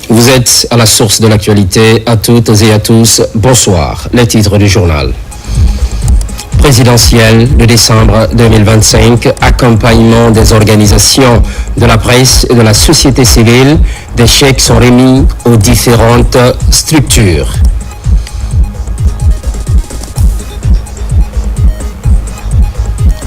Vous êtes à la source de l'actualité, à toutes et à tous, bonsoir. Les titres du journal. Présidentielle de décembre 2025, accompagnement des organisations de la presse et de la société civile, des chèques sont remis aux différentes structures.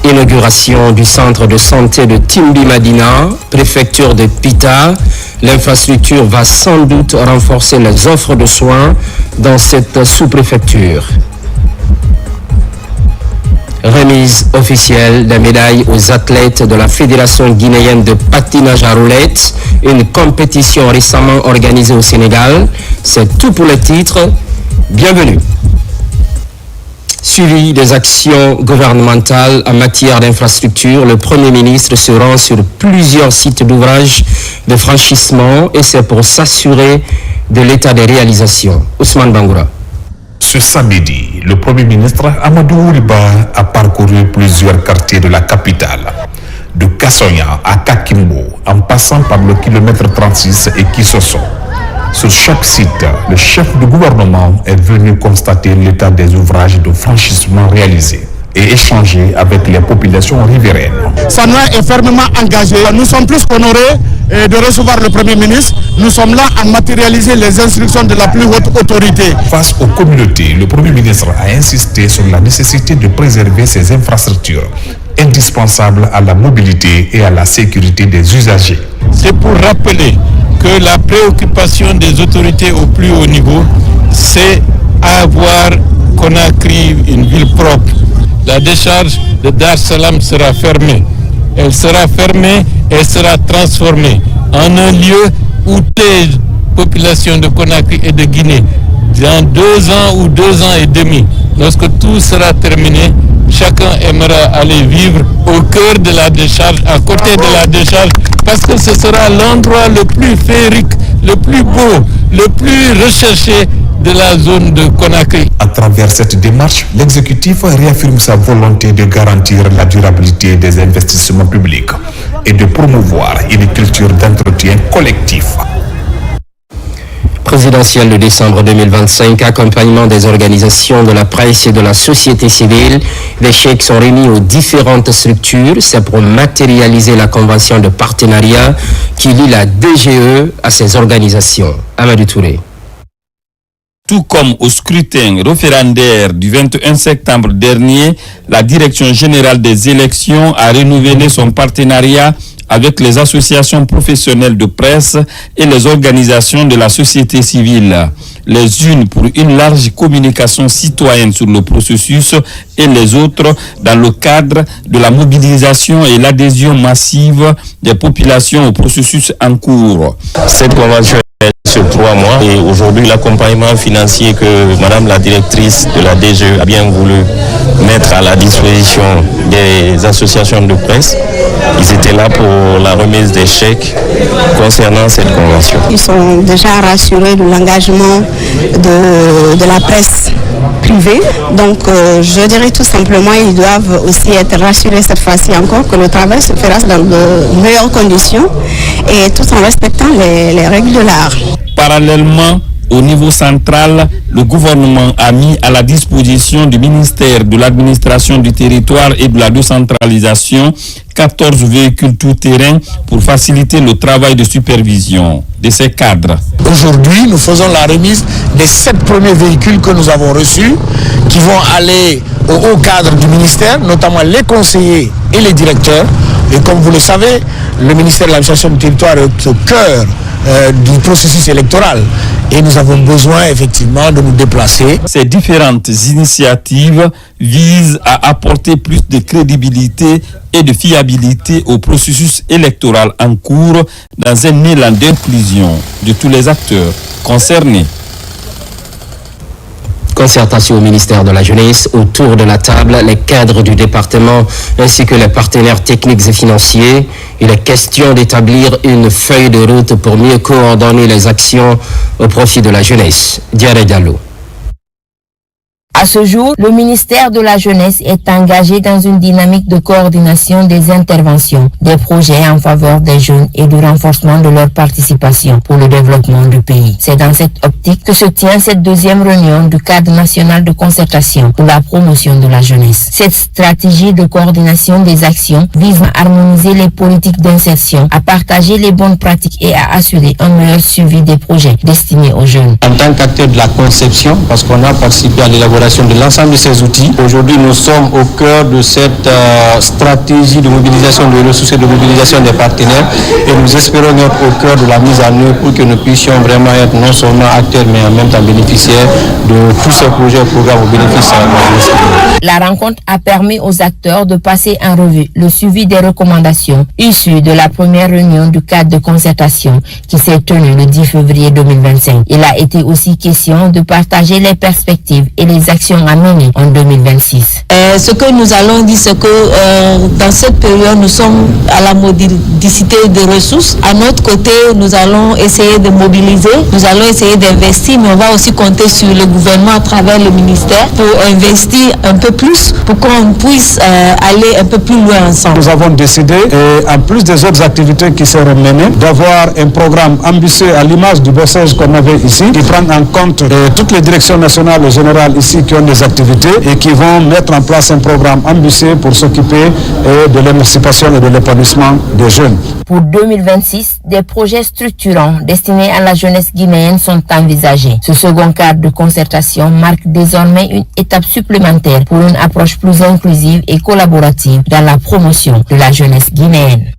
Inauguration du centre de santé de Timbi Madina, préfecture de Pita. L'infrastructure va sans doute renforcer les offres de soins dans cette sous-préfecture. Remise officielle des médailles aux athlètes de la Fédération guinéenne de patinage à roulettes, une compétition récemment organisée au Sénégal. C'est tout pour les titres. Bienvenue. Suivi des actions gouvernementales en matière d'infrastructure, le Premier ministre se rend sur plusieurs sites d'ouvrage de franchissement et c'est pour s'assurer de l'état des réalisations. Ousmane Bangoura. Ce samedi, le Premier ministre Amadou Ouriba a parcouru plusieurs quartiers de la capitale, de Kassonya à Kakimbo, en passant par le kilomètre 36 et Kissoso. Sur chaque site, le chef du gouvernement est venu constater l'état des ouvrages de franchissement réalisés et échanger avec les populations riveraines. Sanoa est fermement engagé. Nous sommes plus qu'honorés de recevoir le Premier ministre. Nous sommes là à matérialiser les instructions de la plus haute autorité. Face aux communautés, le Premier ministre a insisté sur la nécessité de préserver ces infrastructures indispensables à la mobilité et à la sécurité des usagers. C'est pour rappeler que la préoccupation des autorités au plus haut niveau, c'est avoir Conakry une ville propre. La décharge de Dar Salam sera fermée. Elle sera fermée et sera transformée en un lieu où les populations de Conakry et de Guinée, dans 2 ans ou 2 ans et demi, lorsque tout sera terminé, chacun aimera aller vivre au cœur de la décharge, à côté de la décharge, parce que ce sera l'endroit le plus féerique, le plus beau, le plus recherché de la zone de Conakry. À travers cette démarche, l'exécutif réaffirme sa volonté de garantir la durabilité des investissements publics et de promouvoir une culture d'entretien collectif. Présidentielle de décembre 2025, accompagnement des organisations de la presse et de la société civile. Les chèques sont remis aux différentes structures. C'est pour matérialiser la convention de partenariat qui lie la DGE à ces organisations. Amadou Touré. Tout comme au scrutin référendaire du 21 septembre dernier, la Direction générale des élections a renouvelé son partenariat avec les associations professionnelles de presse et les organisations de la société civile, les unes pour une large communication citoyenne sur le processus et les autres dans le cadre de la mobilisation et l'adhésion massive des populations au processus en cours. Cette convention sur 3 mois et aujourd'hui l'accompagnement financier que Madame la directrice de la DGE a bien voulu mettre à la disposition des associations de presse. Ils étaient là pour la remise des chèques concernant cette convention. Ils sont déjà rassurés de l'engagement de la presse privée. Donc je dirais tout simplement ils doivent aussi être rassurés cette fois-ci encore que le travail se fera dans de meilleures conditions et tout en respectant les règles de l'art. Parallèlement, au niveau central, le gouvernement a mis à la disposition du ministère de l'administration du territoire et de la décentralisation 14 véhicules tout-terrain pour faciliter le travail de supervision de ces cadres. Aujourd'hui, nous faisons la remise des 7 premiers véhicules que nous avons reçus qui vont aller au haut cadre du ministère, notamment les conseillers et les directeurs. Et comme vous le savez, le ministère de l'administration du territoire est au cœur du processus électoral et nous avons besoin effectivement de nous déplacer. Ces différentes initiatives visent à apporter plus de crédibilité et de fiabilité au processus électoral en cours dans un élan d'inclusion de tous les acteurs concernés. Concertation au ministère de la Jeunesse. Autour de la table, les cadres du département ainsi que les partenaires techniques et financiers. Il est question d'établir une feuille de route pour mieux coordonner les actions au profit de la jeunesse. Diarra Diallo. À ce jour, le ministère de la Jeunesse est engagé dans une dynamique de coordination des interventions, des projets en faveur des jeunes et du renforcement de leur participation pour le développement du pays. C'est dans cette optique que se tient cette deuxième réunion du cadre national de concertation pour la promotion de la jeunesse. Cette stratégie de coordination des actions vise à harmoniser les politiques d'insertion, à partager les bonnes pratiques et à assurer un meilleur suivi des projets destinés aux jeunes. En tant qu'acteur de la conception, parce qu'on a participé à l'élaboration de l'ensemble de ces outils. Aujourd'hui, nous sommes au cœur de cette stratégie de mobilisation des ressources et de mobilisation des partenaires et nous espérons être au cœur de la mise en œuvre pour que nous puissions vraiment être non seulement acteurs mais en même temps bénéficiaires de tous ces projets et programmes au bénéfice de la jeunesse. La rencontre a permis aux acteurs de passer en revue le suivi des recommandations issues de la première réunion du cadre de concertation qui s'est tenue le 10 février 2025. Il a été aussi question de partager les perspectives et les actions à mener en 2026. Ce que nous allons dire, c'est que dans cette période, nous sommes à la modicité des ressources. À notre côté, nous allons essayer de mobiliser, nous allons essayer d'investir, mais on va aussi compter sur le gouvernement à travers le ministère pour investir un peu plus, pour qu'on puisse aller un peu plus loin ensemble. Nous avons décidé, en plus des autres activités qui seront menées, d'avoir un programme ambitieux à l'image du bossage qu'on avait ici, qui prend en compte toutes les directions nationales et générales ici qui ont des activités et qui vont mettre en place un programme ambitieux pour s'occuper de l'émancipation et de l'épanouissement des jeunes. Pour 2026, des projets structurants destinés à la jeunesse guinéenne sont envisagés. Ce second cadre de concertation marque désormais une étape supplémentaire pour une approche plus inclusive et collaborative dans la promotion de la jeunesse guinéenne.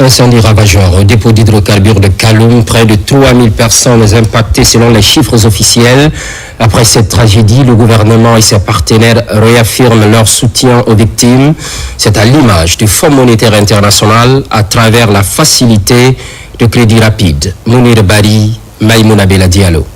Incendie ravageur au dépôt d'hydrocarbures de Kaloum, près de 3000 personnes impactées selon les chiffres officiels. Après cette tragédie, le gouvernement et ses partenaires réaffirment leur soutien aux victimes. C'est à l'image du Fonds monétaire international à travers la facilité de crédit rapide. Mounir Bari, Maïmouna Bella Diallo.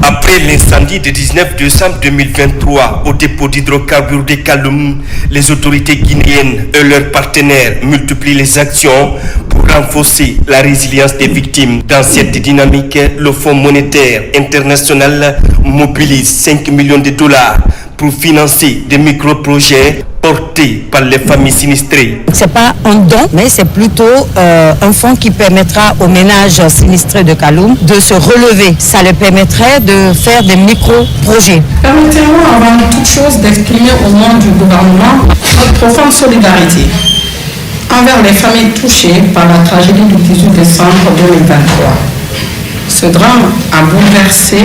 Après l'incendie du 19 décembre 2023 au dépôt d'hydrocarbures de Kaloum, les autorités guinéennes et leurs partenaires multiplient les actions pour renforcer la résilience des victimes. Dans cette dynamique, le Fonds monétaire international mobilise 5 millions de dollars pour financer des micro-projets portés par les familles sinistrées. Ce n'est pas un don, mais c'est plutôt un fonds qui permettra aux ménages sinistrés de Kaloum de se relever. Ça leur permettrait de faire des micro-projets. Permettez-moi avant toute chose d'exprimer au nom du gouvernement notre profonde solidarité envers les familles touchées par la tragédie du 18 décembre 2023. Ce drame a bouleversé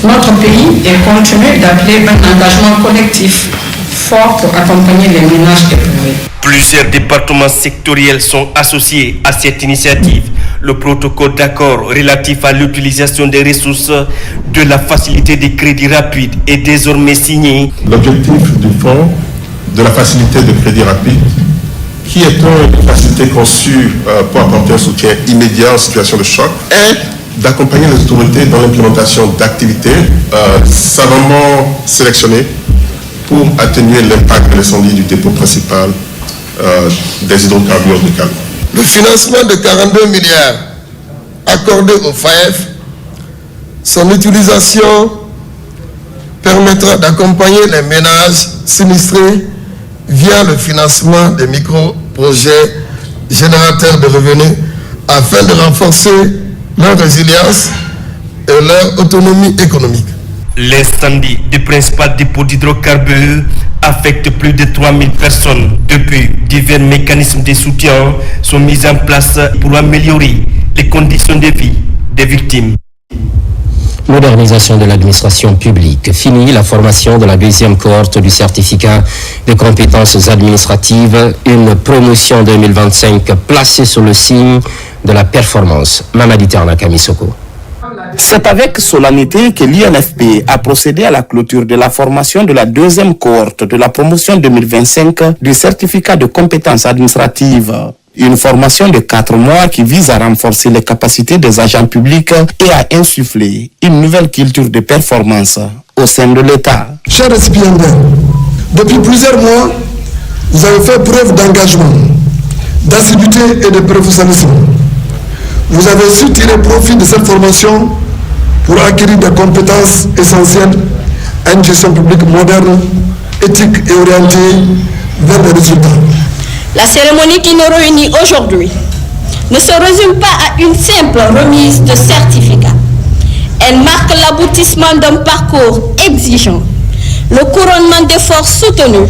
notre pays et continue d'appeler un engagement collectif fort pour accompagner les ménages éprouvés. Plusieurs départements sectoriels sont associés à cette initiative. Le protocole d'accord relatif à l'utilisation des ressources de la facilité de crédit rapide est désormais signé. L'objectif du fonds de la facilité de crédit rapide, qui est une facilité conçue pour apporter un soutien immédiat en situation de choc, est d'accompagner les autorités dans l'implémentation d'activités savamment sélectionnées pour atténuer l'impact de l'incendie du dépôt principal des hydrocarbures de Kaloum. Le financement de 42 milliards accordé au FAEF, son utilisation permettra d'accompagner les ménages sinistrés via le financement des micro-projets générateurs de revenus afin de renforcer leur résilience et leur autonomie économique. L'incendie du principal dépôt d'hydrocarbures affecte plus de 3000 personnes. Depuis, divers mécanismes de soutien sont mis en place pour améliorer les conditions de vie des victimes. Modernisation de l'administration publique. Fini la formation de la deuxième cohorte du certificat de compétences administratives. Une promotion 2025 placée sous le signe de la performance. Mamadi Terna Kamisoko. C'est avec solennité que l'INFP a procédé à la clôture de la formation de la deuxième cohorte de la promotion 2025 du certificat de compétences administratives. Une formation de 4 mois qui vise à renforcer les capacités des agents publics et à insuffler une nouvelle culture de performance au sein de l'État. Chers récipiendaires, depuis plusieurs mois, vous avez fait preuve d'engagement, d'assiduité et de professionnalisme. Vous avez su tirer profit de cette formation pour acquérir des compétences essentielles à une gestion publique moderne, éthique et orientée vers les résultats. La cérémonie qui nous réunit aujourd'hui ne se résume pas à une simple remise de certificat. Elle marque l'aboutissement d'un parcours exigeant, le couronnement d'efforts soutenus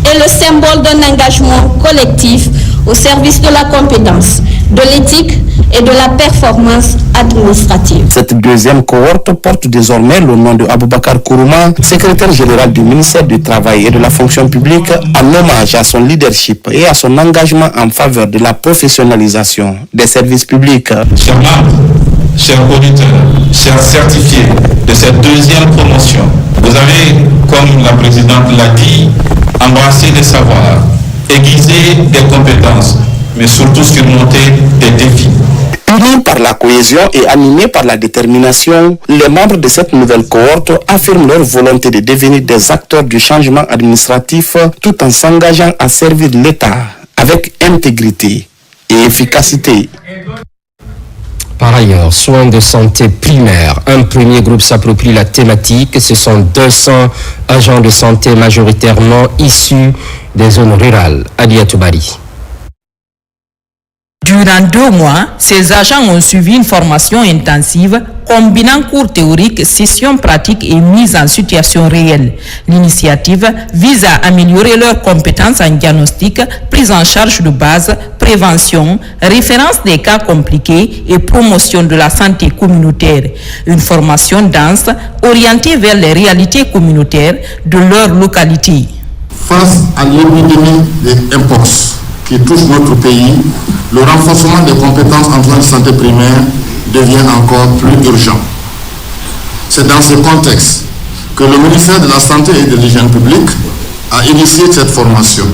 et le symbole d'un engagement collectif au service de la compétence, de l'éthique et de la performance administrative. Cette deuxième cohorte porte désormais le nom de Aboubakar Kourouma, secrétaire général du ministère du Travail et de la Fonction publique, en hommage à son leadership et à son engagement en faveur de la professionnalisation des services publics. Chers membres, chers auditeurs, chers certifiés de cette deuxième promotion, vous avez, comme la présidente l'a dit, embrassé des savoirs, aiguisé des compétences, mais surtout surmonter des défis. Unis par la cohésion et animés par la détermination, les membres de cette nouvelle cohorte affirment leur volonté de devenir des acteurs du changement administratif tout en s'engageant à servir l'État avec intégrité et efficacité. Par ailleurs, soins de santé primaire. Un premier groupe s'approprie la thématique. Ce sont 200 agents de santé majoritairement issus des zones rurales. Adia Toubari. Durant 2 mois, ces agents ont suivi une formation intensive combinant cours théoriques, sessions pratiques et mise en situation réelle. L'initiative vise à améliorer leurs compétences en diagnostic, prise en charge de base, prévention, référence des cas compliqués et promotion de la santé communautaire. Une formation dense orientée vers les réalités communautaires de leur localité. Face à l'épidémie des mpox qui touche notre pays, le renforcement des compétences en soins de santé primaire devient encore plus urgent. C'est dans ce contexte que le ministère de la Santé et de l'Hygiène publique a initié cette formation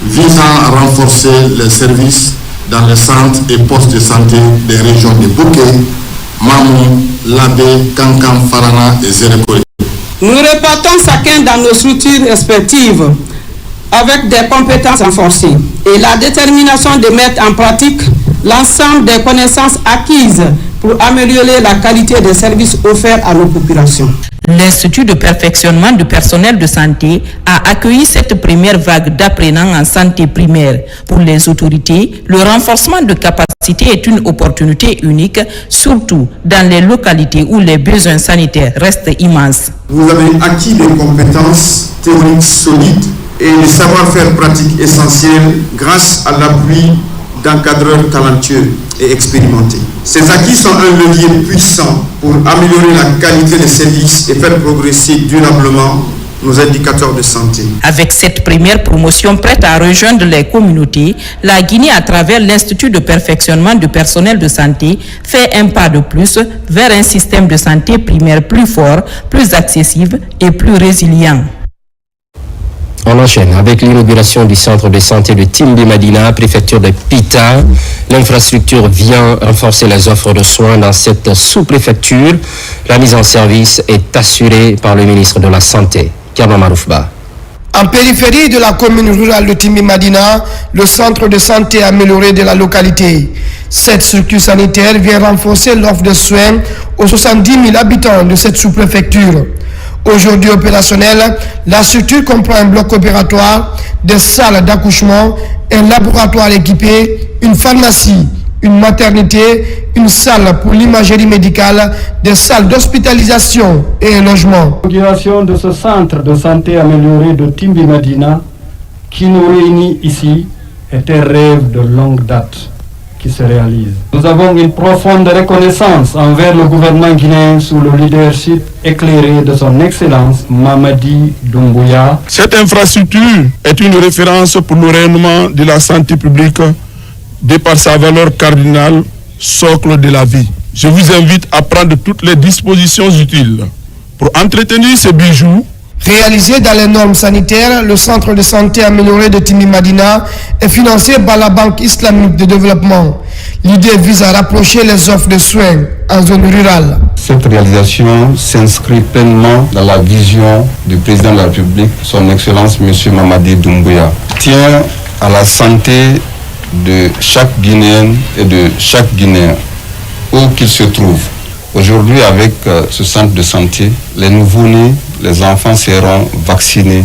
visant à renforcer les services dans les centres et postes de santé des régions de Bouké, Mamou, Labé, Kankan, Farana et Zérekori. Nous repartons chacun dans nos structures respectives avec des compétences renforcées et la détermination de mettre en pratique l'ensemble des connaissances acquises pour améliorer la qualité des services offerts à nos populations. L'Institut de perfectionnement du personnel de santé a accueilli cette première vague d'apprenants en santé primaire. Pour les autorités, le renforcement de capacités est une opportunité unique, surtout dans les localités où les besoins sanitaires restent immenses. Vous avez acquis des compétences théoriques solides et des savoir-faire pratiques essentiels grâce à l'appui d'encadreurs talentueux et expérimentés. Ces acquis sont un levier puissant pour améliorer la qualité des services et faire progresser durablement nos indicateurs de santé. Avec cette première promotion prête à rejoindre les communautés, la Guinée, à travers l'Institut de perfectionnement du personnel de santé, fait un pas de plus vers un système de santé primaire plus fort, plus accessible et plus résilient. On enchaîne avec l'inauguration du centre de santé de Timbi Madina, préfecture de Pita. L'infrastructure vient renforcer les offres de soins dans cette sous-préfecture. La mise en service est assurée par le ministre de la Santé, Kama Maroufba. En périphérie de la commune rurale de Timbi Madina, le centre de santé amélioré de la localité. Cette structure sanitaire vient renforcer l'offre de soins aux 70 000 habitants de cette sous-préfecture. Aujourd'hui opérationnelle, la structure comprend un bloc opératoire, des salles d'accouchement, un laboratoire équipé, une pharmacie, une maternité, une salle pour l'imagerie médicale, des salles d'hospitalisation et un logement. L'inauguration de ce centre de santé amélioré de Timbi Madina, qui nous réunit ici, est un rêve de longue date qui se réalise. Nous avons une profonde reconnaissance envers le gouvernement guinéen sous le leadership éclairé de son Excellence Mamadi Doumbouya. Cette infrastructure est une référence pour le rayonnement de la santé publique de par sa valeur cardinale, socle de la vie. Je vous invite à prendre toutes les dispositions utiles pour entretenir ces bijoux. Réalisé dans les normes sanitaires, le centre de santé amélioré de Timbi Madina est financé par la Banque islamique de développement. L'idée vise à rapprocher les offres de soins en zone rurale. Cette réalisation s'inscrit pleinement dans la vision du président de la République, son Excellence M. Mamadi Doumbouya. Tient à la santé de chaque Guinéenne et de chaque Guinéen, où qu'il se trouve. Aujourd'hui, avec ce centre de santé, les nouveau-nés, les enfants seront vaccinés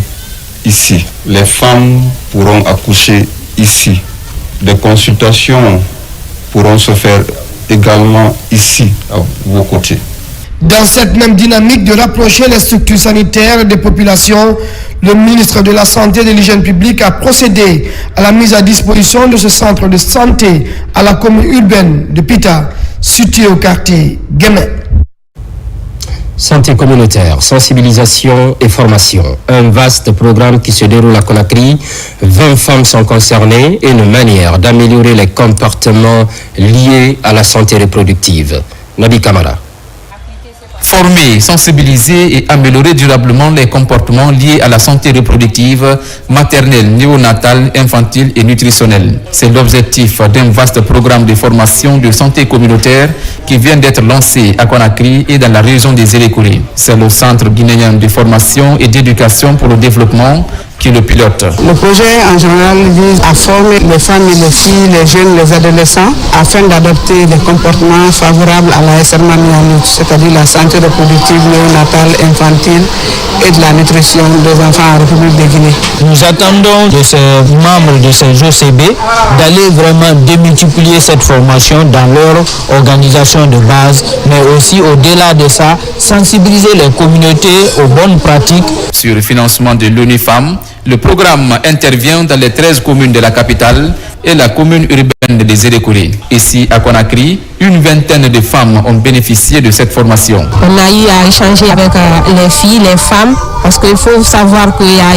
ici. Les femmes pourront accoucher ici. Des consultations pourront se faire également ici, à vos côtés. Dans cette même dynamique de rapprocher les structures sanitaires des populations, le ministre de la Santé et de l'Hygiène publique a procédé à la mise à disposition de ce centre de santé à la commune urbaine de Pita, situé au quartier Guémet. Santé communautaire, sensibilisation et formation. Un vaste programme qui se déroule à Conakry. 20 femmes sont concernées et une manière d'améliorer les comportements liés à la santé reproductive. Nabi Kamara. Former, sensibiliser et améliorer durablement les comportements liés à la santé reproductive, maternelle, néonatale, infantile et nutritionnelle. C'est l'objectif d'un vaste programme de formation de santé communautaire qui vient d'être lancé à Conakry et dans la région des Élécourés. C'est le Centre guinéen de formation et d'éducation pour le développement qui est le pilote. Le projet en général vise à former les femmes et les filles, les jeunes, les adolescents, afin d'adopter des comportements favorables à la SRMANIANUT, c'est-à-dire la santé reproductive, néonatale, infantile et de la nutrition des enfants en République de Guinée. Nous attendons de ces membres de ces OCB d'aller vraiment démultiplier cette formation dans leur organisation de base, mais aussi au-delà de ça, sensibiliser les communautés aux bonnes pratiques. Sur le financement de l'ONU Femmes, le programme intervient dans les 13 communes de la capitale et la commune urbaine des Élécourés. Ici, à Conakry, une vingtaine de femmes ont bénéficié de cette formation. On a eu à échanger avec les filles, les femmes, parce qu'il faut savoir qu'il y a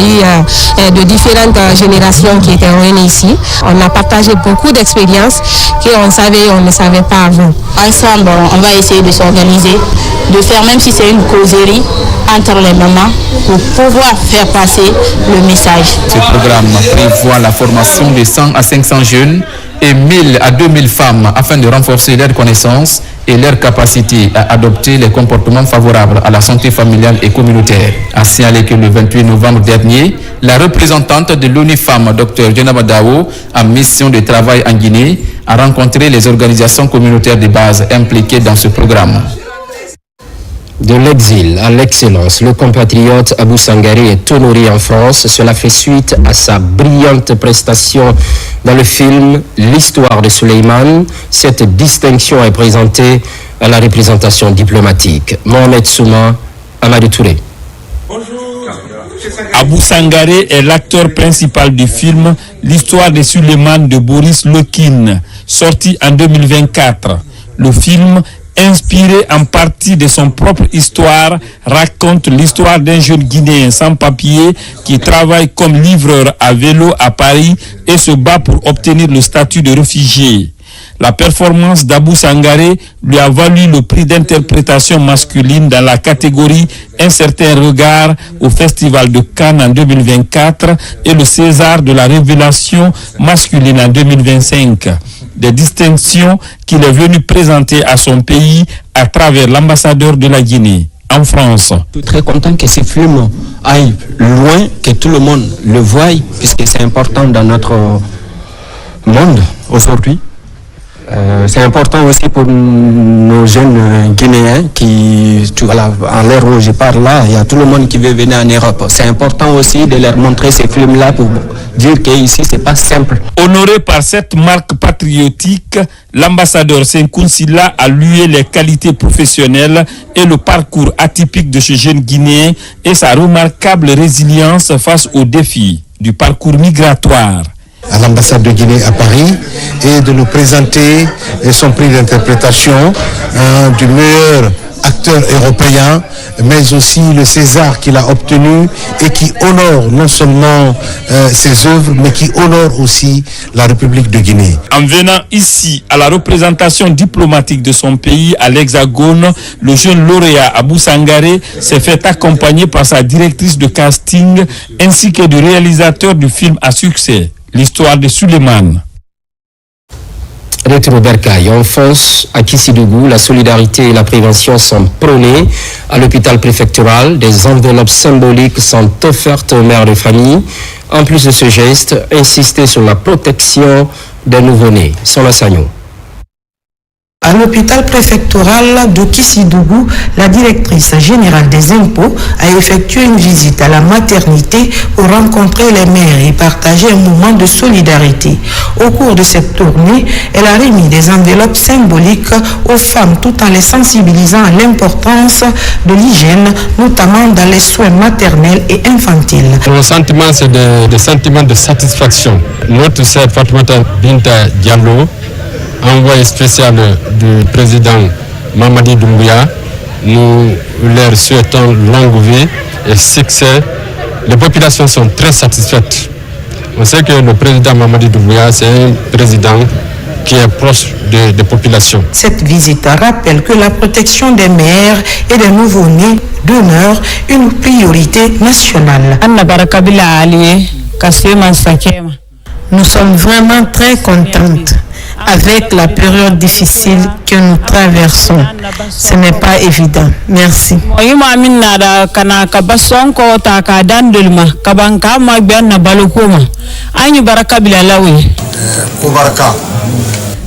eu de différentes générations qui étaient réunies ici. On a partagé beaucoup d'expériences qu'on savait et on ne savait pas avant. Ensemble, on va essayer de s'organiser, de faire, même si c'est une causerie entre les mamans, pour pouvoir faire passer le message. Ce programme prévoit la formation de 100 à 500 jeunes et 1000 à 2000 femmes afin de renforcer leurs connaissances et leur capacité à adopter les comportements favorables à la santé familiale et communautaire. A signalé que le 28 novembre dernier, la représentante de l'ONU Femmes, Dr Djenaba Dao, en mission de travail en Guinée, a rencontré les organisations communautaires de base impliquées dans ce programme. De l'exil à l'excellence, le compatriote Abou Sangaré est honoré en France. Cela fait suite à sa brillante prestation dans le film L'histoire de Souleymane. Cette distinction est présentée à la représentation diplomatique. Mohamed Souma, Amadou Touré. Abou Sangaré est l'acteur principal du film L'histoire de Souleymane de Boris Lokin, sorti en 2024. Le film, inspiré en partie de son propre histoire, raconte l'histoire d'un jeune Guinéen sans papier qui travaille comme livreur à vélo à Paris et se bat pour obtenir le statut de réfugié. La performance d'Abou Sangaré lui a valu le prix d'interprétation masculine dans la catégorie Un certain regard au Festival de Cannes en 2024 et le César de la révélation masculine en 2025. Des distinctions qu'il est venu présenter à son pays à travers l'ambassadeur de la Guinée en France. Je suis très content que ce film aille loin, que tout le monde le voie, puisque c'est important dans notre monde aujourd'hui. C'est important aussi pour nos jeunes Guinéens qui, à l'heure où je parle là, il y a tout le monde qui veut venir en Europe. C'est important aussi de leur montrer ces films-là pour dire qu'ici, c'est pas simple. Honoré par cette marque patriotique, l'ambassadeur Senkoun Silla a loué les qualités professionnelles et le parcours atypique de ce jeune Guinéen et sa remarquable résilience face aux défis du parcours migratoire. À l'ambassade de Guinée à Paris et de nous présenter son prix d'interprétation du meilleur acteur européen, mais aussi le César qu'il a obtenu et qui honore non seulement ses œuvres, mais qui honore aussi la République de Guinée. En venant ici à la représentation diplomatique de son pays à l'Hexagone, le jeune lauréat Abou Sangaré s'est fait accompagner par sa directrice de casting ainsi que du réalisateur du film à succès, L'histoire de Souleymane. Retour au Bercail. En France, à Kissidougou, la solidarité et la prévention sont prônées. À l'hôpital préfectoral, des enveloppes symboliques sont offertes aux mères de famille. En plus de ce geste, insister sur la protection des nouveau-nés. Sans la Sagnon. À l'hôpital préfectoral de Kissidougou, la directrice générale des impôts a effectué une visite à la maternité pour rencontrer les mères et partager un moment de solidarité. Au cours de cette tournée, elle a remis des enveloppes symboliques aux femmes tout en les sensibilisant à l'importance de l'hygiène, notamment dans les soins maternels et infantiles. Mon sentiment, c'est des sentiments de satisfaction. Notre sœur Fatoumata Binta Diallo, envoyé spécial du président Mamadi Doumbouya, nous leur souhaitons longue vie et succès. Les populations sont très satisfaites. On sait que le président Mamadi Doumbouya, c'est un président qui est proche des populations. Cette visite rappelle que la protection des mères et des nouveau-nés demeure une priorité nationale. Nous sommes vraiment très contentes avec la période difficile que nous traversons. Ce n'est pas évident. Merci.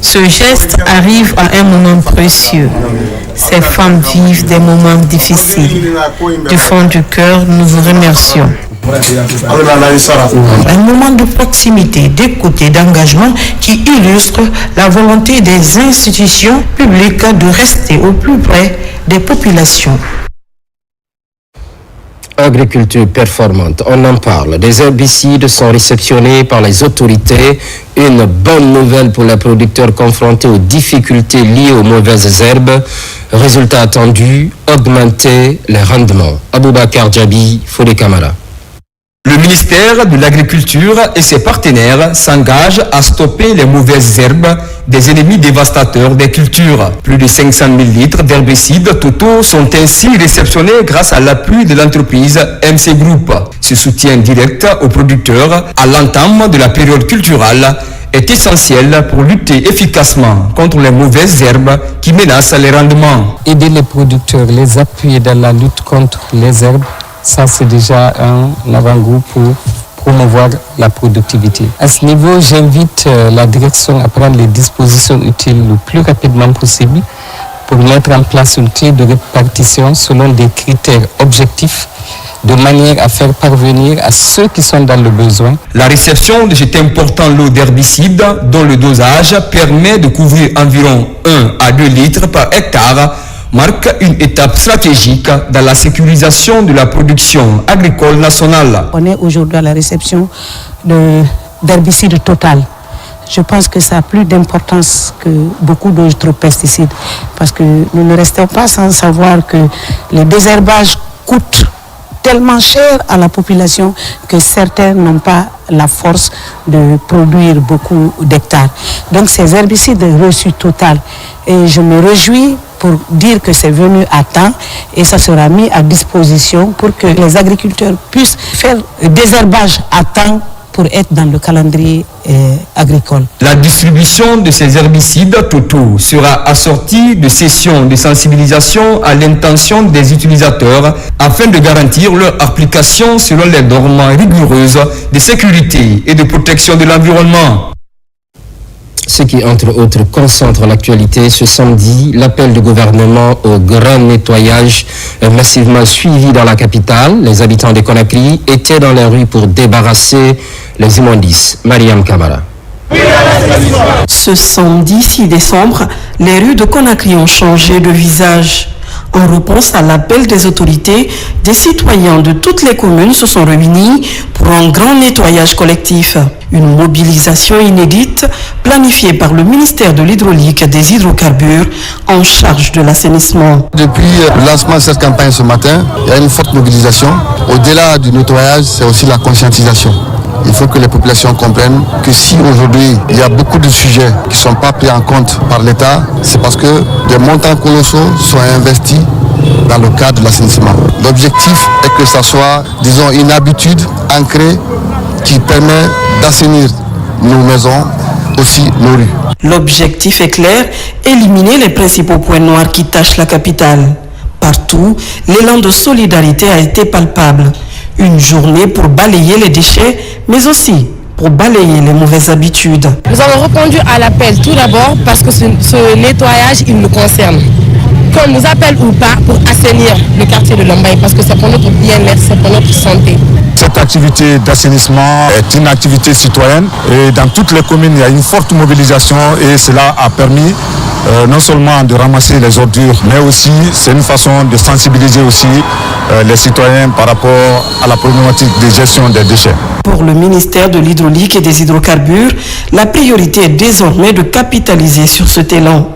Ce geste arrive à un moment précieux. Ces femmes vivent des moments difficiles. Du fond du cœur, nous vous remercions. Un moment de proximité, d'écoute et d'engagement qui illustre la volonté des institutions publiques de rester au plus près des populations. Agriculture performante, on en parle. Des herbicides sont réceptionnés par les autorités. Une bonne nouvelle pour les producteurs confrontés aux difficultés liées aux mauvaises herbes. Résultat attendu, augmenter les rendements. Aboubakar Djabi, Fodé Camara. Le ministère de l'Agriculture et ses partenaires s'engagent à stopper les mauvaises herbes des ennemis dévastateurs des cultures. Plus de 500 000 litres d'herbicides totaux sont ainsi réceptionnés grâce à l'appui de l'entreprise MC Group. Ce soutien direct aux producteurs à l'entame de la période culturelle est essentiel pour lutter efficacement contre les mauvaises herbes qui menacent les rendements. Aider les producteurs, les appuyer dans la lutte contre les herbes, ça c'est déjà un avant-goût pour promouvoir la productivité. À ce niveau, j'invite la direction à prendre les dispositions utiles le plus rapidement possible pour mettre en place une clé de répartition selon des critères objectifs de manière à faire parvenir à ceux qui sont dans le besoin. La réception de cet important lot d'herbicides dont le dosage permet de couvrir environ 1 à 2 litres par hectare marque une étape stratégique dans la sécurisation de la production agricole nationale. On est aujourd'hui à la réception d'herbicides total. Je pense que ça a plus d'importance que beaucoup d'autres pesticides parce que nous ne restons pas sans savoir que les désherbages coûtent tellement cher à la population que certains n'ont pas la force de produire beaucoup d'hectares. Donc ces herbicides reçus total. Et je me réjouis pour dire que c'est venu à temps et ça sera mis à disposition pour que les agriculteurs puissent faire des herbages à temps pour être dans le calendrier agricole. La distribution de ces herbicides totaux sera assortie de sessions de sensibilisation à l'intention des utilisateurs afin de garantir leur application selon les normes rigoureuses de sécurité et de protection de l'environnement. Ce qui, entre autres, concentre l'actualité ce samedi, l'appel du gouvernement au grand nettoyage massivement suivi dans la capitale. Les habitants de Conakry étaient dans les rues pour débarrasser les immondices. Mariam Kamara. Ce samedi 6 décembre, les rues de Conakry ont changé de visage. En réponse à l'appel des autorités, des citoyens de toutes les communes se sont réunis pour un grand nettoyage collectif. Une mobilisation inédite planifiée par le ministère de l'Hydraulique et des Hydrocarbures en charge de l'assainissement. Depuis le lancement de cette campagne ce matin, il y a une forte mobilisation. Au-delà du nettoyage, c'est aussi la conscientisation. Il faut que les populations comprennent que si aujourd'hui il y a beaucoup de sujets qui ne sont pas pris en compte par l'État, c'est parce que des montants colossaux sont investis dans le cadre de l'assainissement. L'objectif est que ça soit, disons, une habitude ancrée qui permet d'assainir nos maisons, aussi nos rues. L'objectif est clair, éliminer les principaux points noirs qui tachent la capitale. Partout, l'élan de solidarité a été palpable. Une journée pour balayer les déchets, mais aussi pour balayer les mauvaises habitudes. Nous avons répondu à l'appel tout d'abord parce que ce nettoyage, il nous concerne. Qu'on nous appelle ou pas pour assainir le quartier de Lombaye parce que c'est pour notre bien-être, c'est pour notre santé. Cette activité d'assainissement est une activité citoyenne et dans toutes les communes, il y a une forte mobilisation et cela a permis non seulement de ramasser les ordures, mais aussi c'est une façon de sensibiliser aussi les citoyens par rapport à la problématique de gestion des déchets. Pour le ministère de l'Hydraulique et des Hydrocarbures, la priorité est désormais de capitaliser sur cet élan.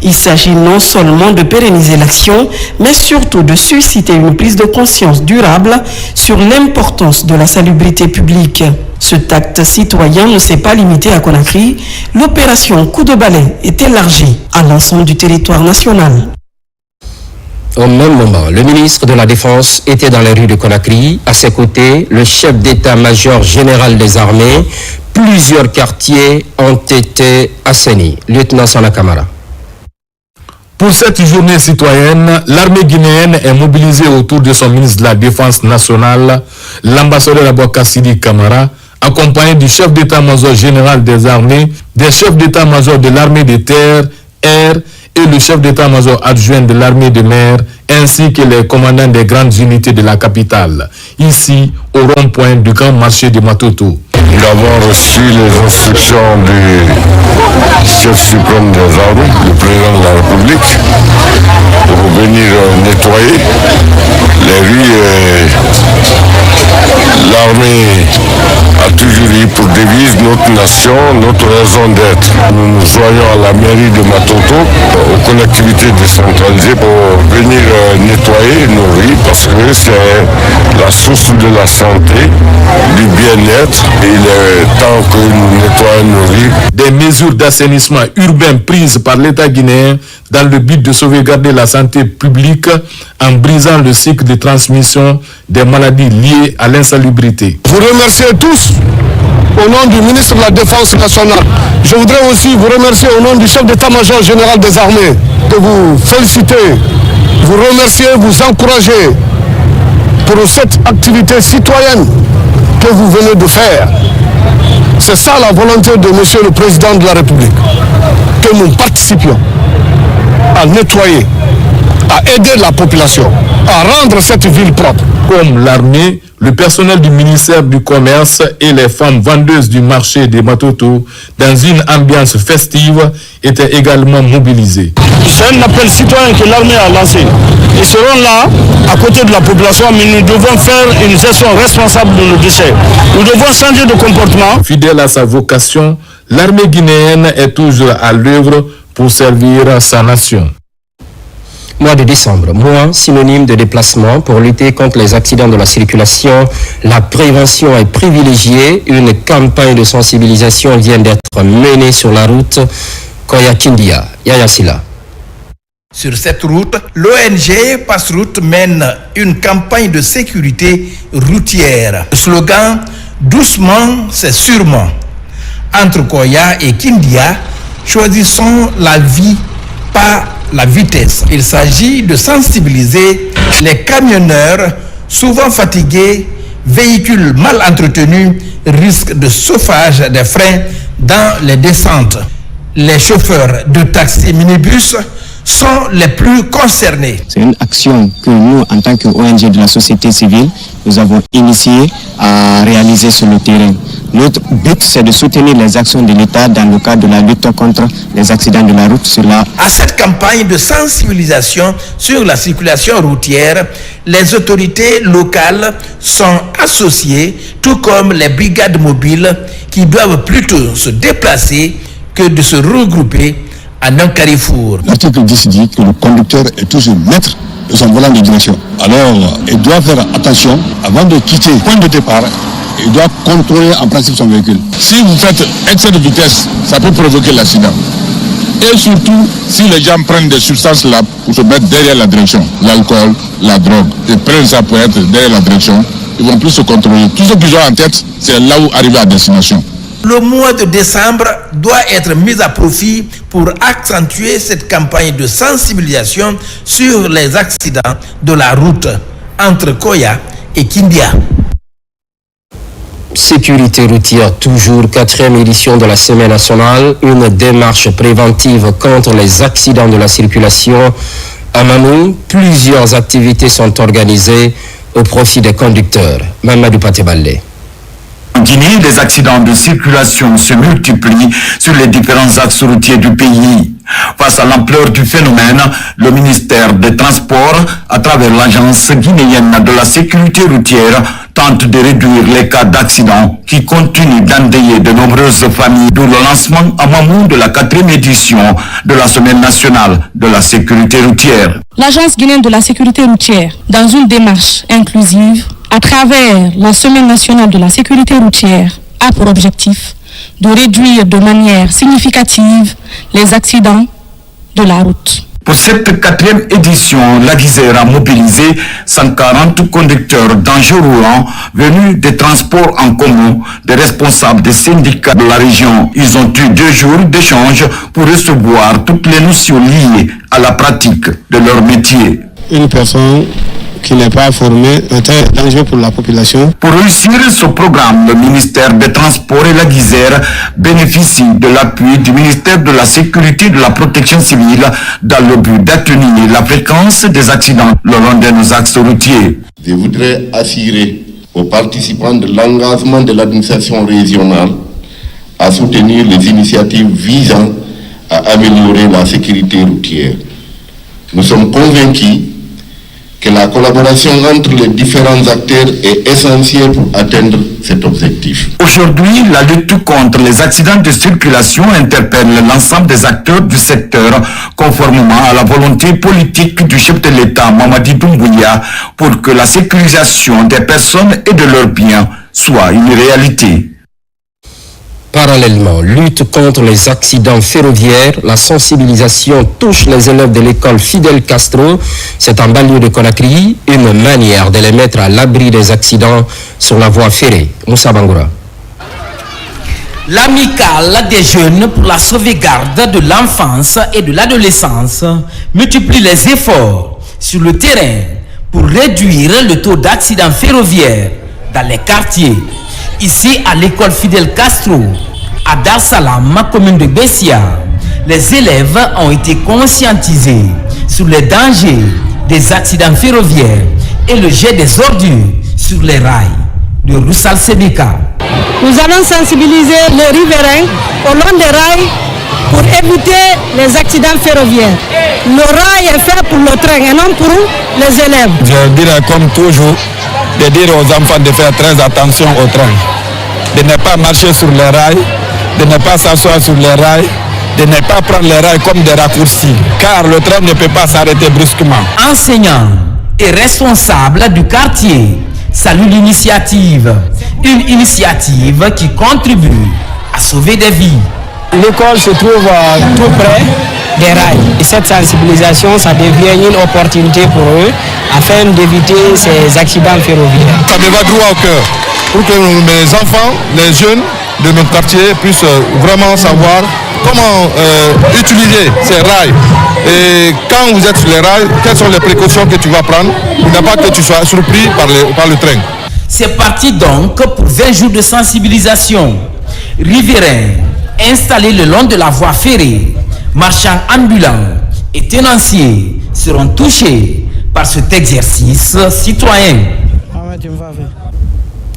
Il s'agit non seulement de pérenniser l'action, mais surtout de susciter une prise de conscience durable sur l'importance de la salubrité publique. Cet acte citoyen ne s'est pas limité à Conakry. L'opération Coup de balai est élargie à l'ensemble du territoire national. Au même moment, le ministre de la Défense était dans les rues de Conakry. À ses côtés, le chef d'état-major général des armées. Plusieurs quartiers ont été assainis. Lieutenant Sana Kamara. Pour cette journée citoyenne, l'armée guinéenne est mobilisée autour de son ministre de la Défense nationale, l'ambassadeur Aboakassidi Kamara, accompagné du chef d'état-major général des armées, des chefs d'état-major de l'armée de terre, air et le chef d'état-major adjoint de l'armée de mer, ainsi que les commandants des grandes unités de la capitale, ici au rond-point du grand marché de Matoto. Nous avons reçu les instructions du chef suprême des armées, le président de la République, pour venir nettoyer les rues. L'armée a toujours eu pour devise notre nation, notre raison d'être. Nous nous joignons à la mairie de Matoto, aux collectivités décentralisées pour venir nettoyer nos rues parce que c'est la source de la santé, du bien-être. Il est temps que nous nettoyions nos rues. Des mesures d'assainissement urbain prises par l'État guinéen dans le but de sauvegarder la santé publique en brisant le cycle de transmission des maladies liées à l'insalubrité. Vous remerciez tous au nom du ministre de la Défense nationale. Je voudrais aussi vous remercier au nom du chef d'état-major général des armées, de vous féliciter, vous remercier, vous encourager pour cette activité citoyenne que vous venez de faire. C'est ça la volonté de monsieur le président de la République, que nous participions à nettoyer, à aider la population, à rendre cette ville propre. Comme l'armée, le personnel du ministère du Commerce et les femmes vendeuses du marché des Matoto, dans une ambiance festive, étaient également mobilisés. C'est un appel citoyen que l'armée a lancé. Ils seront là, à côté de la population, mais nous devons faire une gestion responsable de nos déchets. Nous devons changer de comportement. Fidèle à sa vocation, l'armée guinéenne est toujours à l'œuvre pour servir sa nation. Mois de décembre, mois synonyme de déplacement pour lutter contre les accidents de la circulation. La prévention est privilégiée. Une campagne de sensibilisation vient d'être menée sur la route Koya-Kindia. Yaya Silla. Sur cette route, l'ONG Passroute mène une campagne de sécurité routière. Le slogan « Doucement, c'est sûrement ». Entre Koya et Kindia, choisissons la vie, pas la vitesse. Il s'agit de sensibiliser les camionneurs, souvent fatigués, véhicules mal entretenus, risquent de chauffage des freins dans les descentes. Les chauffeurs de taxi minibus sont les plus concernés. C'est une action que nous, en tant qu'ONG de la société civile, nous avons initié à réaliser sur le terrain. Notre but, c'est de soutenir les actions de l'État dans le cadre de la lutte contre les accidents de la route sur la... À cette campagne de sensibilisation sur la circulation routière, les autorités locales sont associées, tout comme les brigades mobiles qui doivent plutôt se déplacer que de se regrouper en un carrefour. L'article 10 dit que le conducteur est toujours maître de son volant de direction. Alors, il doit faire attention avant de quitter le point de départ. Il doit contrôler en principe son véhicule. Si vous faites excès de vitesse, ça peut provoquer l'accident. Et surtout, si les gens prennent des substances là pour se mettre derrière la direction, l'alcool, la drogue, ils prennent ça pour être derrière la direction, ils vont plus se contrôler. Tout ce qu'ils ont en tête, c'est là où arriver à destination. Le mois de décembre doit être mis à profit pour accentuer cette campagne de sensibilisation sur les accidents de la route entre Koya et Kindia. Sécurité routière, toujours 4e édition de la Semaine nationale, une démarche préventive contre les accidents de la circulation. À Mamou, plusieurs activités sont organisées au profit des conducteurs. Mamadou Patebalé. En Guinée, les accidents de circulation se multiplient sur les différents axes routiers du pays. Face à l'ampleur du phénomène, le ministère des Transports, à travers l'Agence guinéenne de la sécurité routière, tente de réduire les cas d'accidents qui continuent d'endeuiller de nombreuses familles, d'où le lancement à Mamou de la 4e édition de la Semaine nationale de la sécurité routière. L'Agence guinéenne de la sécurité routière, dans une démarche inclusive, à travers la Semaine nationale de la sécurité routière, a pour objectif de réduire de manière significative les accidents de la route. Pour cette 4e édition, la Guisère a mobilisé 140 conducteurs d'engins roulants venus des transports en commun, des responsables des syndicats de la région. Ils ont eu 2 jours d'échange pour recevoir toutes les notions liées à la pratique de leur métier. Une personne qui n'est pas formé est très dangereux pour la population. Pour réussir ce programme, le ministère des Transports et la Guisère bénéficient de l'appui du ministère de la Sécurité et de la Protection civile dans le but d'atténuer la fréquence des accidents le long de nos axes routiers. Je voudrais assurer aux participants de l'engagement de l'administration régionale à soutenir les initiatives visant à améliorer la sécurité routière. Nous sommes convaincus que la collaboration entre les différents acteurs est essentielle pour atteindre cet objectif. Aujourd'hui, la lutte contre les accidents de circulation interpelle l'ensemble des acteurs du secteur, conformément à la volonté politique du chef de l'État, Mamadi Doumbouya, pour que la sécurisation des personnes et de leurs biens soit une réalité. Parallèlement, lutte contre les accidents ferroviaires, la sensibilisation touche les élèves de l'école Fidel Castro. C'est en banlieue de Conakry, une manière de les mettre à l'abri des accidents sur la voie ferrée. Moussa Bangoura. L'amicale des jeunes pour la sauvegarde de l'enfance et de l'adolescence multiplie les efforts sur le terrain pour réduire le taux d'accidents ferroviaires dans les quartiers. Ici, à l'école Fidel Castro, à Dar Salam, commune de Bessia, les élèves ont été conscientisés sur les dangers des accidents ferroviaires et le jet des ordures sur les rails de Roussal Sebeka. Nous allons sensibiliser les riverains au long des rails pour éviter les accidents ferroviaires. Le rail est fait pour le train et non pour les élèves. Je dirais comme toujours, de dire aux enfants de faire très attention au train, de ne pas marcher sur les rails, de ne pas s'asseoir sur les rails, de ne pas prendre les rails comme des raccourcis, car le train ne peut pas s'arrêter brusquement. Enseignants et responsables du quartier saluent l'initiative, une initiative qui contribue à sauver des vies. L'école se trouve tout près des rails et cette sensibilisation, ça devient une opportunité pour eux afin d'éviter ces accidents ferroviaires. Ça me va droit au cœur pour que mes enfants, les jeunes de notre quartier puissent vraiment savoir comment utiliser ces rails. Et quand vous êtes sur les rails, quelles sont les précautions que tu vas prendre pour ne pas que tu sois surpris par le train. C'est parti donc pour 20 jours de sensibilisation. Riverains installés le long de la voie ferrée, marchands ambulants et tenanciers seront touchés par cet exercice citoyen.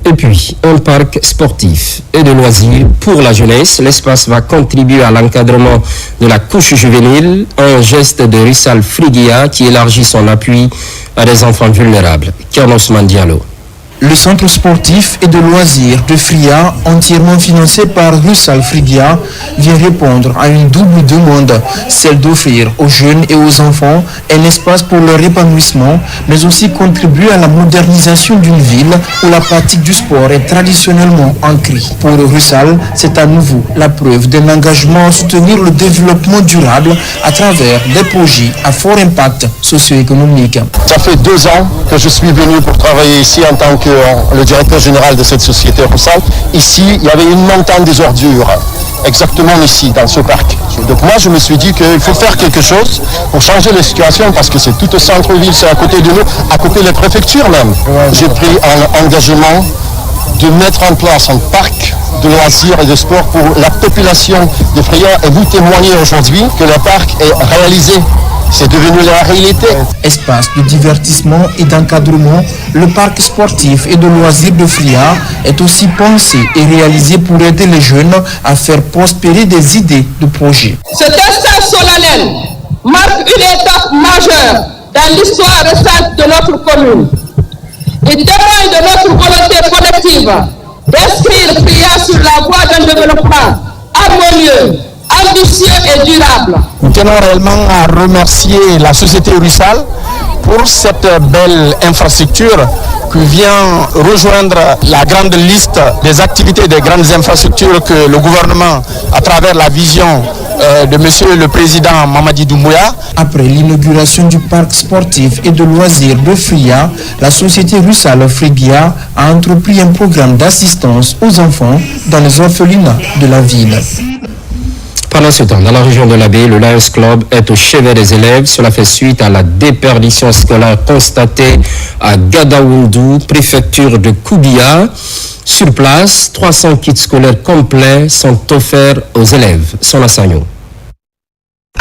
Et puis, un parc sportif et de loisirs pour la jeunesse. L'espace va contribuer à l'encadrement de la couche juvénile, un geste de Rissal Frigia qui élargit son appui à des enfants vulnérables. Kernos Mandialo. Le centre sportif et de loisirs de Fria, entièrement financé par Russal Frigia, vient répondre à une double demande, celle d'offrir aux jeunes et aux enfants un espace pour leur épanouissement, mais aussi contribuer à la modernisation d'une ville où la pratique du sport est traditionnellement ancrée. Pour Russal, c'est à nouveau la preuve d'un engagement à soutenir le développement durable à travers des projets à fort impact socio-économique. Ça fait 2 ans que je suis venu pour travailler ici en tant que le directeur général de cette société Russal. Ici, il y avait une montagne des ordures, exactement ici, dans ce parc. Donc moi, je me suis dit qu'il faut faire quelque chose pour changer la situation parce que c'est tout au centre-ville, c'est à côté de nous, à côté de la préfecture même. J'ai pris un engagement de mettre en place un parc de loisirs et de sport pour la population de Fria et vous témoignez aujourd'hui que le parc est réalisé. C'est devenu la réalité. Espace de divertissement et d'encadrement, le parc sportif et de loisirs de Fria est aussi pensé et réalisé pour aider les jeunes à faire prospérer des idées de projets. Cet instant solennel marque une étape majeure dans l'histoire récente de notre commune. Il témoigne de notre volonté collective d'inscrire Fria sur la voie d'un développement harmonieux, ambitieux et durable. Nous tenons réellement à remercier la société Russal pour cette belle infrastructure qui vient rejoindre la grande liste des activités des grandes infrastructures que le gouvernement, à travers la vision de Monsieur le Président Mamadi Doumbouya. Après l'inauguration du parc sportif et de loisirs de Fria, la société Russal Frigia a entrepris un programme d'assistance aux enfants dans les orphelinats de la ville. Pendant ce temps, dans la région de l'Abbé, le Lions Club est au chevet des élèves. Cela fait suite à la déperdition scolaire constatée à Gadaoundou, préfecture de Koubia. Sur place, 300 kits scolaires complets sont offerts aux élèves. Son assaillant.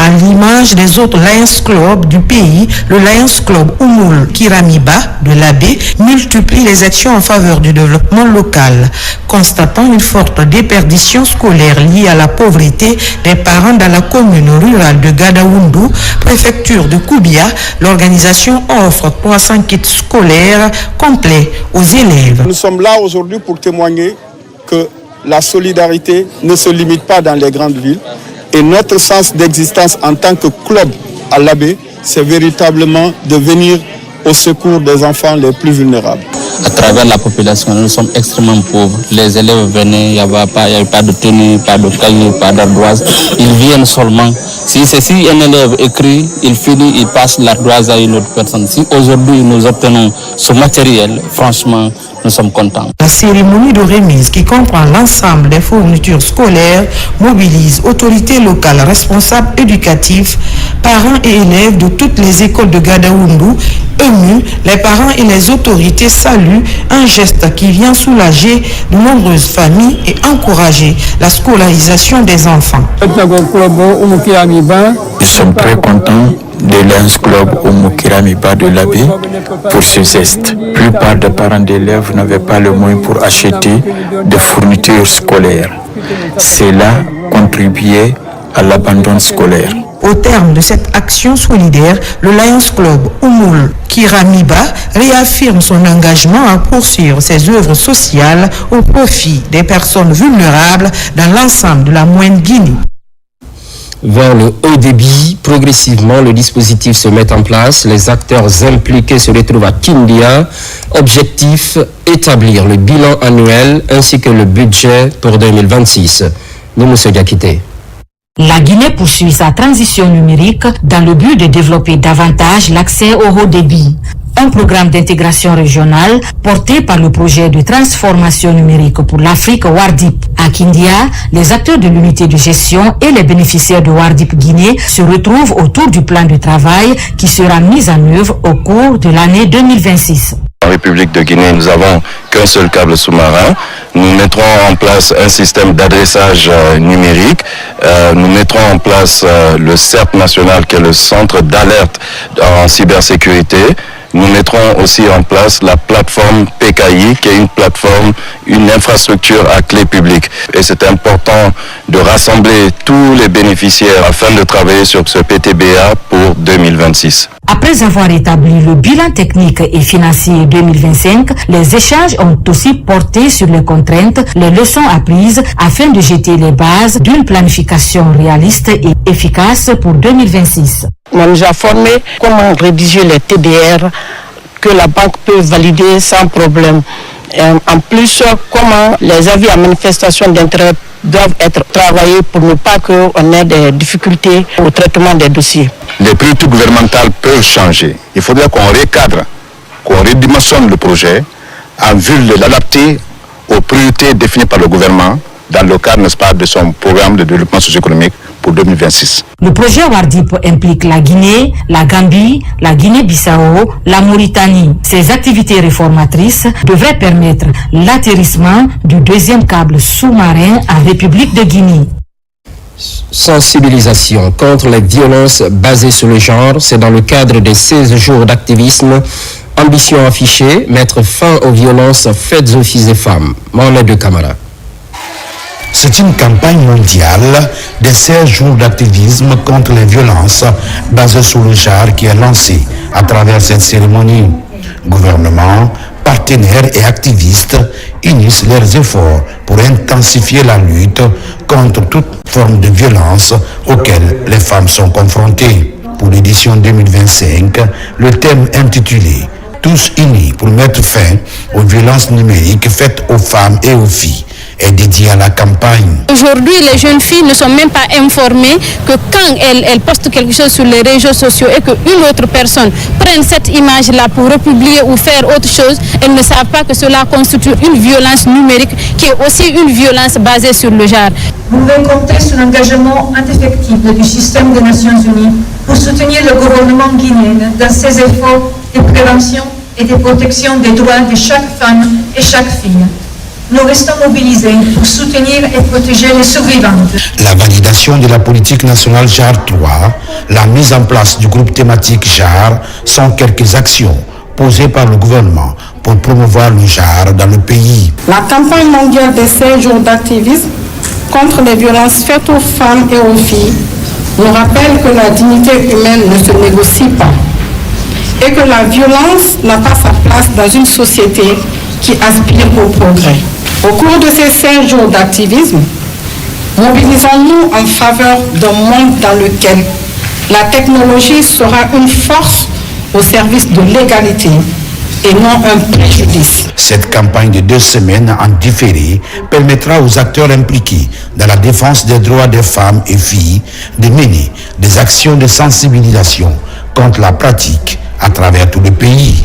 À l'image des autres Lions Club du pays, le Lions Club Oumoul Kiramiba de l'Abbé multiplie les actions en faveur du développement local. Constatant une forte déperdition scolaire liée à la pauvreté des parents dans la commune rurale de Gadaoundou, préfecture de Koubia, l'organisation offre 300 kits scolaires complets aux élèves. Nous sommes là aujourd'hui pour témoigner que la solidarité ne se limite pas dans les grandes villes. Et notre sens d'existence en tant que club à l'Abbé, c'est véritablement de venir au secours des enfants les plus vulnérables. À travers la population, nous sommes extrêmement pauvres. Les élèves venaient, il n'y avait pas de tenue, pas de cahier, pas d'ardoise. Ils viennent seulement. Si un élève écrit, il finit, il passe l'ardoise à une autre personne. Si aujourd'hui nous obtenons ce matériel, franchement, nous sommes contents. La cérémonie de remise qui comprend l'ensemble des fournitures scolaires mobilise autorités locales, responsables éducatifs, parents et élèves de toutes les écoles de Gadaoundou. Émus, les parents et les autorités saluent un geste qui vient soulager de nombreuses familles et encourager la scolarisation des enfants. Nous sommes très contents de Lions Club Oumou-Kiramiba de l'Abbé pour ce geste. La plupart des parents d'élèves n'avaient pas le moyen pour acheter des fournitures scolaires. Cela contribuait à l'abandon scolaire. Au terme de cette action solidaire, le Lions Club Oumoul Kiramiba réaffirme son engagement à poursuivre ses œuvres sociales au profit des personnes vulnérables dans l'ensemble de la Moyenne-Guinée. Vers le haut débit, progressivement, le dispositif se met en place. Les acteurs impliqués se retrouvent à Kindia. Objectif, établir le bilan annuel ainsi que le budget pour 2026. Nimousse Diakité. La Guinée poursuit sa transition numérique dans le but de développer davantage l'accès au haut débit. Un programme d'intégration régionale porté par le projet de transformation numérique pour l'Afrique Wardip. À Kindia, les acteurs de l'unité de gestion et les bénéficiaires de Wardip Guinée se retrouvent autour du plan de travail qui sera mis en œuvre au cours de l'année 2026. En République de Guinée, nous n'avons qu'un seul câble sous-marin. Nous mettrons en place un système d'adressage numérique. Nous mettrons en place le CERP national, qui est le centre d'alerte en cybersécurité. Nous mettrons aussi en place la plateforme PKI, qui est une plateforme, une infrastructure à clé publique. Et c'est important de rassembler tous les bénéficiaires afin de travailler sur ce PTBA pour 2026. Après avoir établi le bilan technique et financier 2025, les échanges ont aussi porté sur les contraintes, les leçons apprises afin de jeter les bases d'une planification réaliste et efficace pour 2026. On nous a formé comment rédiger les TDR que la banque peut valider sans problème. Et en plus, comment les avis à manifestation d'intérêt doivent être travaillés pour ne pas qu'on ait des difficultés au traitement des dossiers. Les priorités gouvernementales peuvent changer. Il faudrait qu'on recadre, qu'on redimensionne le projet en vue de l'adapter aux priorités définies par le gouvernement dans le cadre, n'est-ce pas, de son programme de développement socio-économique pour pour 2026. Le projet Wardip implique la Guinée, la Gambie, la Guinée-Bissau, la Mauritanie. Ces activités réformatrices devraient permettre l'atterrissement du deuxième câble sous-marin en République de Guinée. Sensibilisation contre les violences basées sur le genre, c'est dans le cadre des 16 jours d'activisme. Ambition affichée, mettre fin aux violences faites aux filles et femmes. Mohamed Kamara. C'est une campagne mondiale des 16 jours d'activisme contre les violences basées sur le genre qui est lancée à travers cette cérémonie. Gouvernement, partenaires et activistes unissent leurs efforts pour intensifier la lutte contre toute forme de violence auxquelles les femmes sont confrontées. Pour l'édition 2025, le thème intitulé « Tous unis pour mettre fin aux violences numériques faites aux femmes et aux filles » est dédié à la campagne. Aujourd'hui, les jeunes filles ne sont même pas informées que quand elles postent quelque chose sur les réseaux sociaux et qu'une autre personne prenne cette image-là pour republier ou faire autre chose, elles ne savent pas que cela constitue une violence numérique qui est aussi une violence basée sur le genre. Vous pouvez compter sur l'engagement indéfectible du système des Nations Unies pour soutenir le gouvernement guinéen dans ses efforts de prévention et de protection des droits de chaque femme et chaque fille. Nous restons mobilisés pour soutenir et protéger les survivantes. La validation de la politique nationale JAR 3, la mise en place du groupe thématique JAR sont quelques actions posées par le gouvernement pour promouvoir le JAR dans le pays. La campagne mondiale des 16 jours d'activisme contre les violences faites aux femmes et aux filles nous rappelle que la dignité humaine ne se négocie pas et que la violence n'a pas sa place dans une société qui aspire au progrès. Au cours de ces 5 jours d'activisme, mobilisons-nous en faveur d'un monde dans lequel la technologie sera une force au service de l'égalité et non un préjudice. Cette campagne de 2 semaines en différé permettra aux acteurs impliqués dans la défense des droits des femmes et filles de mener des actions de sensibilisation contre la pratique à travers tout le pays.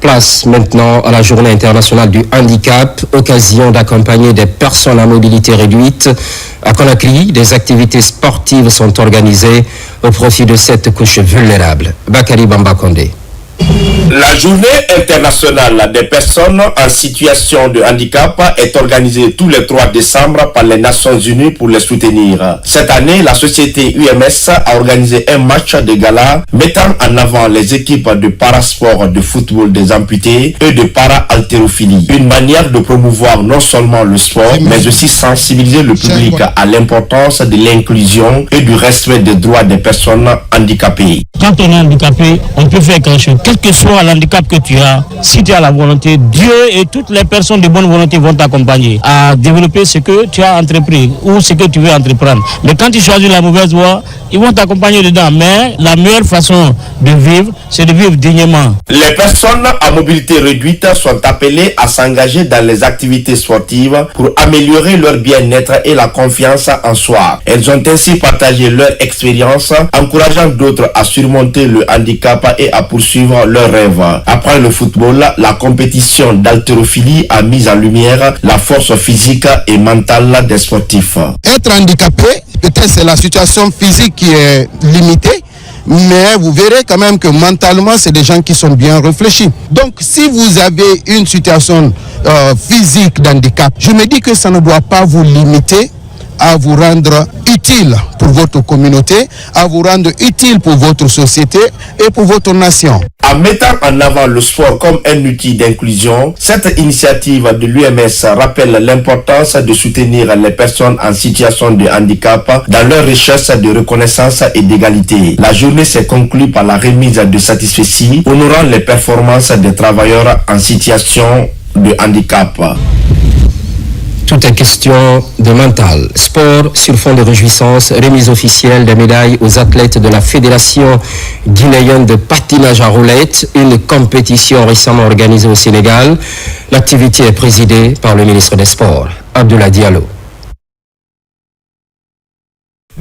Place maintenant à la Journée internationale du handicap, occasion d'accompagner des personnes à mobilité réduite. À Conakry, des activités sportives sont organisées au profit de cette couche vulnérable. Bakary Bamba Kondé. La journée internationale des personnes en situation de handicap est organisée tous les 3 décembre par les Nations Unies pour les soutenir. Cette année, la société UMS a organisé un match de gala mettant en avant les équipes de parasport de football des amputés et de para-haltérophilie. Une manière de promouvoir non seulement le sport, mais aussi sensibiliser le public à l'importance de l'inclusion et du respect des droits des personnes handicapées. Quand on est handicapé, on peut faire quelque chose. Quel que soit l'handicap que tu as, si tu as la volonté, Dieu et toutes les personnes de bonne volonté vont t'accompagner à développer ce que tu as entrepris ou ce que tu veux entreprendre. Mais quand tu choisis la mauvaise voie, ils vont t'accompagner dedans. Mais la meilleure façon de vivre, c'est de vivre dignement. Les personnes à mobilité réduite sont appelées à s'engager dans les activités sportives pour améliorer leur bien-être et la confiance en soi. Elles ont ainsi partagé leur expérience, encourageant d'autres à surmonter le handicap et à poursuivre leurs rêves. Après le football, la compétition d'haltérophilie a mis en lumière la force physique et mentale des sportifs. Être handicapé, peut-être c'est la situation physique qui est limitée, mais vous verrez quand même que mentalement, c'est des gens qui sont bien réfléchis. Donc, si vous avez une situation physique d'handicap, je me dis que ça ne doit pas vous limiter à vous rendre utile pour votre communauté, à vous rendre utile pour votre société et pour votre nation. En mettant en avant le sport comme un outil d'inclusion, cette initiative de l'UMS rappelle l'importance de soutenir les personnes en situation de handicap dans leur recherche de reconnaissance et d'égalité. La journée s'est conclue par la remise de satisfecit honorant les performances des travailleurs en situation de handicap. Tout est question de mental. Sport sur fond de réjouissance, remise officielle des médailles aux athlètes de la Fédération guinéenne de patinage à roulettes, une compétition récemment organisée au Sénégal. L'activité est présidée par le ministre des Sports, Abdoulaye Diallo.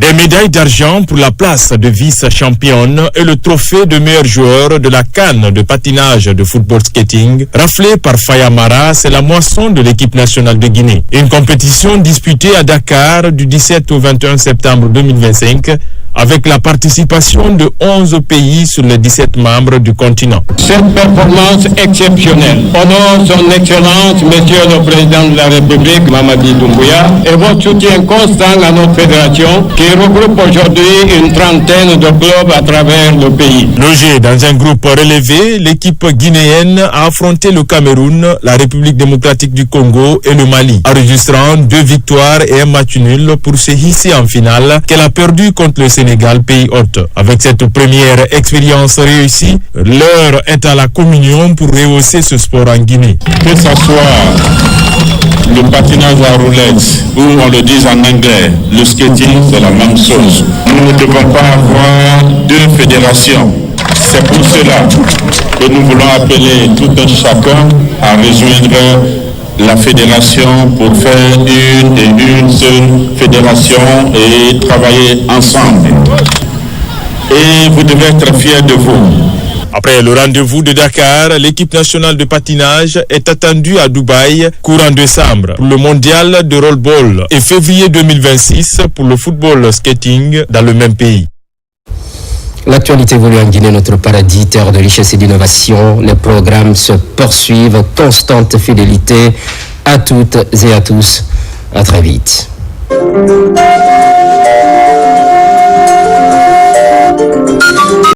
Des médailles d'argent pour la place de vice-championne et le trophée de meilleur joueur de la CAN de patinage de football skating, raflé par Fayamara, c'est la moisson de l'équipe nationale de Guinée. Une compétition disputée à Dakar du 17 au 21 septembre 2025 avec la participation de 11 pays sur les 17 membres du continent. Cette performance exceptionnelle honore son Excellence, Monsieur le Président de la République, Mamadi Doumbouya, et votre soutien constant à notre fédération qui regroupe aujourd'hui une trentaine de clubs à travers le pays. Logée dans un groupe relevé, l'équipe guinéenne a affronté le Cameroun, la République démocratique du Congo et le Mali, enregistrant 2 victoires et un match nul pour se hisser en finale qu'elle a perdu contre le Sénégal, pays hôte. Avec cette première expérience réussie, l'heure est à la communion pour rehausser ce sport en Guinée. Que ce soit le patinage à roulettes ou on le dit en anglais, le skating, c'est la même chose. Nous ne devons pas avoir 2 fédérations. C'est pour cela que nous voulons appeler tout un chacun à rejoindre la fédération pour faire une seule fédération et travailler ensemble. Et vous devez être fiers de vous. Après le rendez-vous de Dakar, l'équipe nationale de patinage est attendue à Dubaï courant décembre pour le mondial de rollball et février 2026 pour le football skating dans le même pays. L'actualité évolue en Guinée, notre paradis, terre de richesse et d'innovation. Les programmes se poursuivent, constante fidélité à toutes et à tous. À très vite.